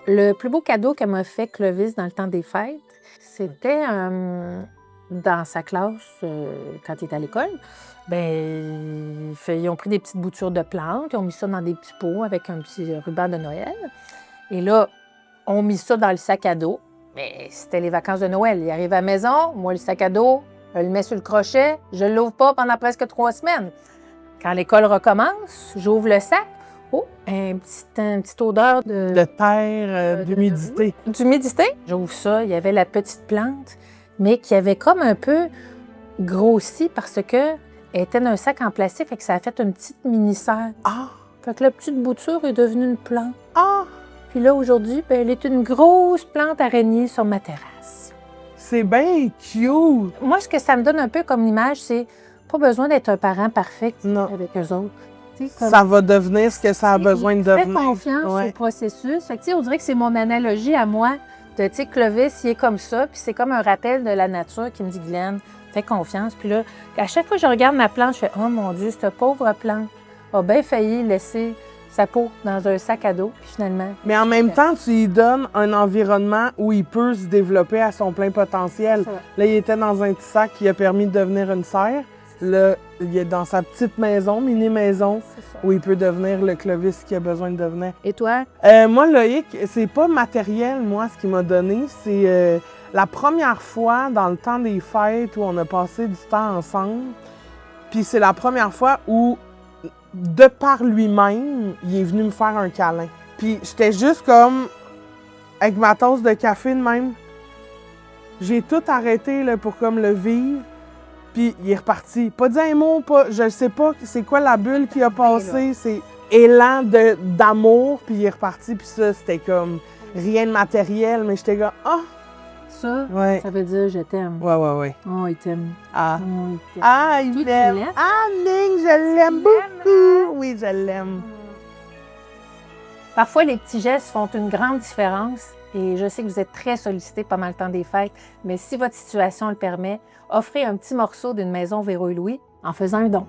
Le plus beau cadeau qu'elle m'a fait Clovis dans le temps des fêtes, c'était dans sa classe, quand il était à l'école. Ben, ils ont pris des petites boutures de plantes, ils ont mis ça dans des petits pots avec un petit ruban de Noël. Et là, on mit ça dans le sac à dos. Mais c'était les vacances de Noël. Il arrive à la maison, moi, le sac à dos, je le mets sur le crochet, je ne l'ouvre pas pendant presque 3 semaines. Quand l'école recommence, j'ouvre le sac. Oh, une petite odeur De terre, d'humidité. d'humidité. J'ouvre ça, il y avait la petite plante, mais qui avait comme un peu grossi parce que elle était dans un sac en plastique, fait que ça a fait une petite mini-serre. Ah! Fait que la petite bouture est devenue une plante. Ah! Puis là, aujourd'hui, ben, elle est une grosse plante araignée sur ma terrasse. C'est bien cute! Moi, ce que ça me donne un peu comme image, c'est pas besoin d'être un parent parfait Non. avec eux autres. Comme, Ça va devenir ce que ça a besoin de fais devenir. confiance Ouais. au processus. Fait que, on dirait que c'est mon analogie à moi de, Clovis, il est comme ça, puis c'est comme un rappel de la nature qui me dit, Glenn, fais confiance. Puis là, à chaque fois que je regarde ma plante, je fais, oh mon Dieu, cette pauvre plante a bien failli laisser sa peau dans un sac à dos, puis finalement... Mais en même temps, tu lui donnes un environnement où il peut se développer à son plein potentiel. Là, il était dans un petit sac qui a permis de devenir une serre. Là, il est dans sa petite maison, mini-maison, où il peut devenir le Clovis qu'il a besoin de devenir. Et toi? Moi, Loïc, c'est pas matériel, moi, ce qu'il m'a donné. C'est la première fois dans le temps des fêtes où on a passé du temps ensemble. Puis c'est la première fois où, de par lui-même, il est venu me faire un câlin. Puis j'étais juste comme, avec ma tasse de café de même. J'ai tout arrêté là, pour comme le vivre. Puis il est reparti. Pas dit un mot, pas, je sais pas c'est quoi la bulle qui a passé. C'est élan d'amour, puis il est reparti. Puis ça, c'était comme rien de matériel, mais j'étais comme, ah! Ça, Ouais. ça veut dire je t'aime. Ouais. Oh, il t'aime. Ah. Oh, il t'aime. Ah, il Toi, tu m'aime. l'aimes? Ah, Ning, je l'aime beaucoup. Oui, je l'aime. Parfois, les petits gestes font une grande différence et je sais que vous êtes très sollicités pendant le temps des fêtes, mais si votre situation le permet, offrez un petit morceau d'une maison Véro et Louis en faisant un don.